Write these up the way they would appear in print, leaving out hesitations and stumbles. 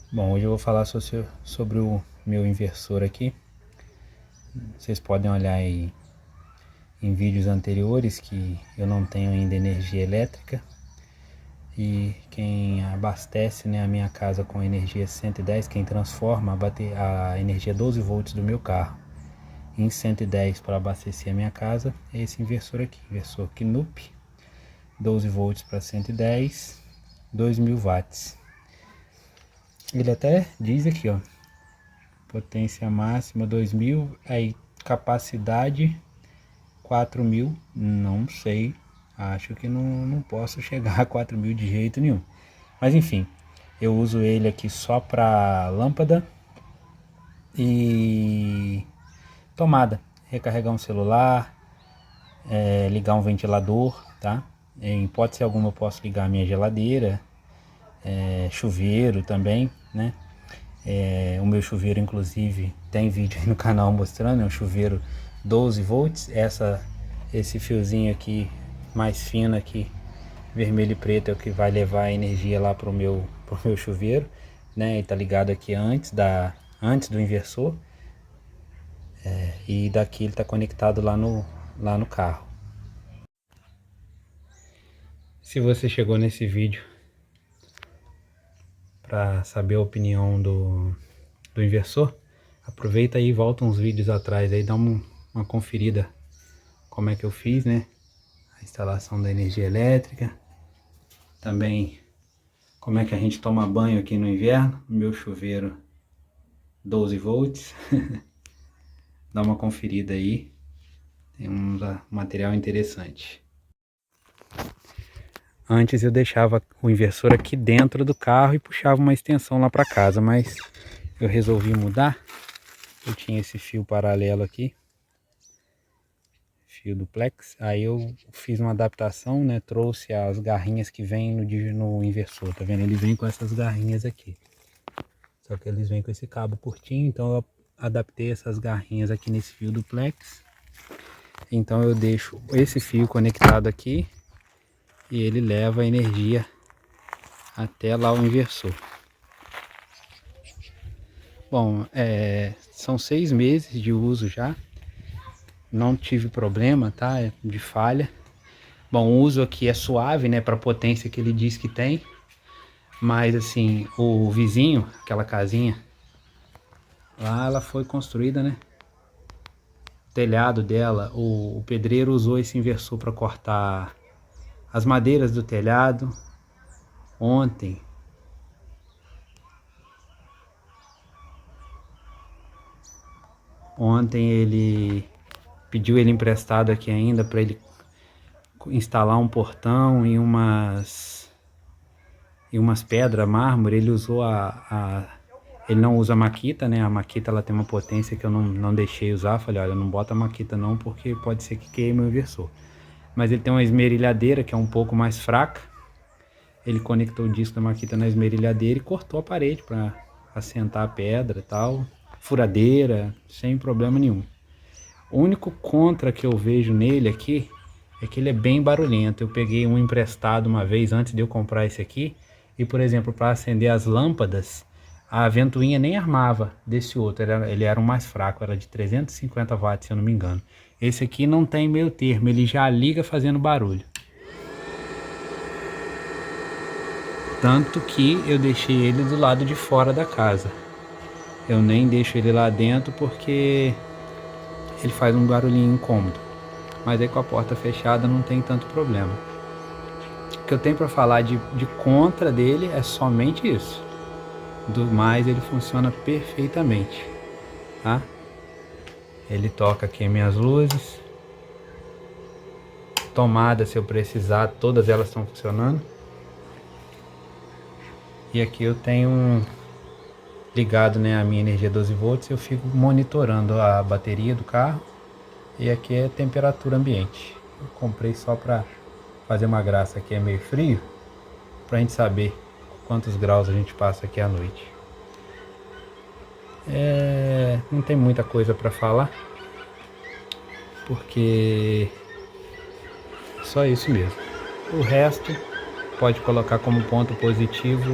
Bom, hoje eu vou falar sobre o meu inversor aqui. Vocês podem olhar aí em vídeos anteriores que eu não tenho ainda energia elétrica. E quem abastece, né, a minha casa com energia 110, quem transforma a energia 12 volts do meu carro em 110 para abastecer a minha casa, é esse inversor aqui, inversor Knup, 12 volts para 110, 2000 watts. Ele até diz aqui, ó, potência máxima 2000, aí capacidade 4000, não sei, acho que não posso chegar a 4000 de jeito nenhum. Mas enfim, eu uso ele aqui só para lâmpada e tomada, recarregar um celular, ligar um ventilador, tá? Em hipótese alguma eu posso ligar a minha geladeira, chuveiro também, né? O meu chuveiro, inclusive, tem vídeo aí no canal mostrando, é um chuveiro 12 volts. Esse fiozinho aqui, mais fino aqui, vermelho e preto, é o que vai levar a energia lá pro meu chuveiro, né? Ele tá ligado aqui antes do inversor, e daqui ele tá conectado lá no carro. Se você chegou nesse vídeo para saber a opinião do inversor, aproveita aí e volta uns vídeos atrás aí, dá uma conferida como é que eu fiz, né? A instalação da energia elétrica, também como é que a gente toma banho aqui no inverno, meu chuveiro 12 volts. Dá uma conferida aí, tem um material interessante. Antes eu deixava o inversor aqui dentro do carro e puxava uma extensão lá para casa, mas eu resolvi mudar. Eu tinha esse fio paralelo aqui, fio duplex, aí eu fiz uma adaptação, né? Trouxe as garrinhas que vem no inversor, tá vendo? Ele vem com essas garrinhas aqui, só que eles vêm com esse cabo curtinho, então eu adaptei essas garrinhas aqui nesse fio duplex. Então eu deixo esse fio conectado aqui e ele leva a energia até lá o inversor. Bom, são 6 meses de uso já, não tive problema, tá, de falha. Bom, o uso aqui é suave, né, para a potência que ele diz que tem, mas assim, o vizinho, aquela casinha lá, ela foi construída, né, o telhado dela, o pedreiro usou esse inversor para cortar as madeiras do telhado ontem. Ontem ele pediu ele emprestado aqui ainda para ele instalar um portão e umas pedras, mármore. Ele usou ele não usa a maquita, né? A maquita ela tem uma potência que eu não deixei usar. Falei, olha, não bota a maquita não, porque pode ser que queime o inversor. Mas ele tem uma esmerilhadeira que é um pouco mais fraca. Ele conectou o disco da maquita na esmerilhadeira e cortou a parede para assentar a pedra e tal. Furadeira, sem problema nenhum. O único contra que eu vejo nele aqui é que ele é bem barulhento. Eu peguei um emprestado uma vez antes de eu comprar esse aqui, e por exemplo, para acender as lâmpadas, a ventoinha nem armava desse outro, ele era um mais fraco, era de 350 watts, se eu não me engano. Esse aqui não tem meio termo, ele já liga fazendo barulho. Tanto que eu deixei ele do lado de fora da casa. Eu nem deixo ele lá dentro porque ele faz um barulhinho incômodo. Mas aí com a porta fechada não tem tanto problema. O que eu tenho para falar de contra dele é somente isso. Do mais, ele funciona perfeitamente, tá? Ele toca aqui as minhas luzes. Tomada, se eu precisar, todas elas estão funcionando. E aqui eu tenho ligado, né, a minha energia 12 volts. Eu fico monitorando a bateria do carro. E aqui é temperatura ambiente. Eu comprei só para fazer uma graça, aqui é meio frio, pra gente saber quantos graus a gente passa aqui à noite. Não tem muita coisa para falar, porque só isso mesmo. O resto pode colocar como ponto positivo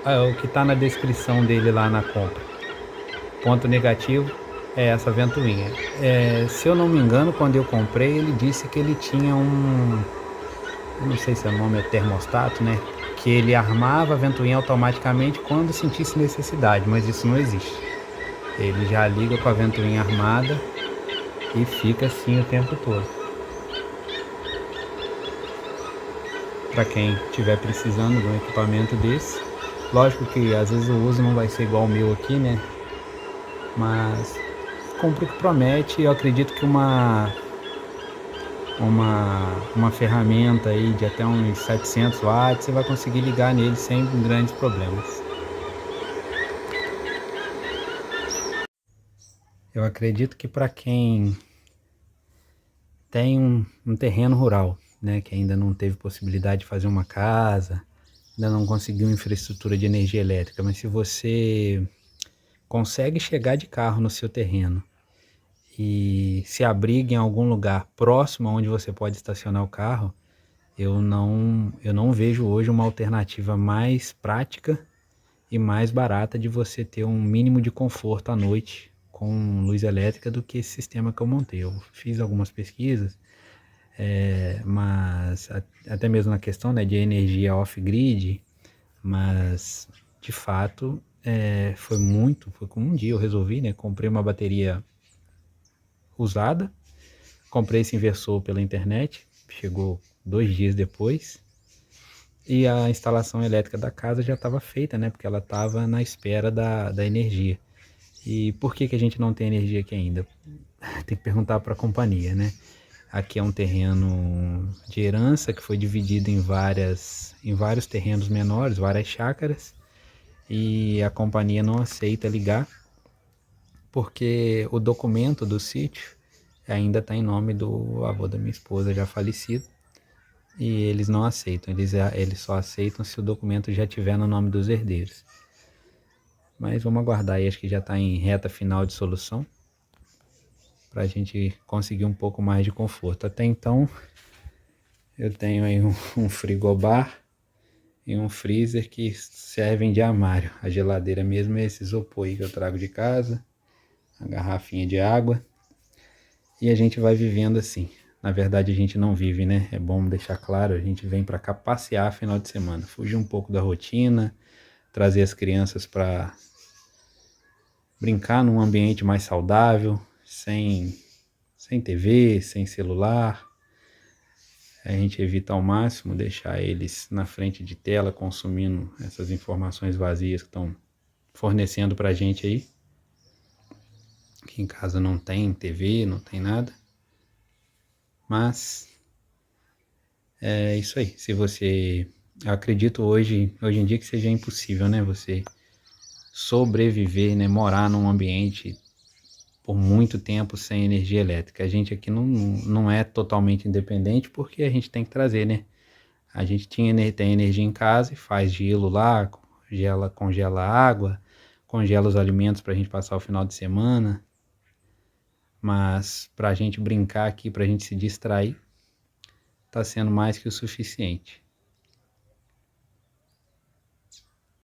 o que está na descrição dele lá na compra. Ponto negativo é essa ventoinha. Se eu não me engano, quando eu comprei, ele disse que ele tinha eu não sei se o nome é termostato, né? Que ele armava a ventoinha automaticamente quando sentisse necessidade, mas isso não existe. Ele já liga com a ventoinha armada e fica assim o tempo todo. Para quem estiver precisando de um equipamento desse, lógico que às vezes o uso não vai ser igual o meu aqui, né? Mas cumpre o que promete. Eu acredito que uma ferramenta aí de até uns 700 watts você vai conseguir ligar nele sem grandes problemas. Eu acredito que para quem tem um terreno rural, né, que ainda não teve possibilidade de fazer uma casa, ainda não conseguiu infraestrutura de energia elétrica, mas se você consegue chegar de carro no seu terreno e se abriga em algum lugar próximo onde você pode estacionar o carro, eu não vejo hoje uma alternativa mais prática e mais barata de você ter um mínimo de conforto à noite com luz elétrica do que esse sistema que eu montei. Eu fiz algumas pesquisas, mas até mesmo na questão, né, de energia off-grid, mas de fato foi com um dia eu resolvi, né, comprei uma bateria usada, comprei esse inversor pela internet, chegou 2 dias depois, e a instalação elétrica da casa já estava feita, né? Porque ela estava na espera da energia. E por que a gente não tem energia aqui ainda? Tem que perguntar para a companhia, né? Aqui é um terreno de herança que foi dividido em vários terrenos menores, várias chácaras, e a companhia não aceita ligar porque o documento do sítio ainda está em nome do avô da minha esposa, já falecido. E eles não aceitam, eles só aceitam se o documento já tiver no nome dos herdeiros. Mas vamos aguardar aí, acho que já está em reta final de solução, para a gente conseguir um pouco mais de conforto. Até então, eu tenho aí um frigobar e um freezer que servem de armário. A geladeira mesmo é esse isopor aí que eu trago de casa, a garrafinha de água, e a gente vai vivendo assim. Na verdade a gente não vive, né? É bom deixar claro, a gente vem para cá passear final de semana, fugir um pouco da rotina, trazer as crianças para brincar num ambiente mais saudável, sem TV, sem celular. A gente evita ao máximo deixar eles na frente de tela consumindo essas informações vazias que estão fornecendo para a gente aí. Aqui em casa não tem TV, não tem nada. Mas é isso aí. Eu acredito hoje em dia que seja impossível, né? Você sobreviver, né? Morar num ambiente por muito tempo sem energia elétrica. A gente aqui não é totalmente independente porque a gente tem que trazer, né? A gente tem energia em casa e faz gelo lá, congela a água, congela os alimentos para a gente passar o final de semana. Mas para a gente brincar aqui, para a gente se distrair, está sendo mais que o suficiente.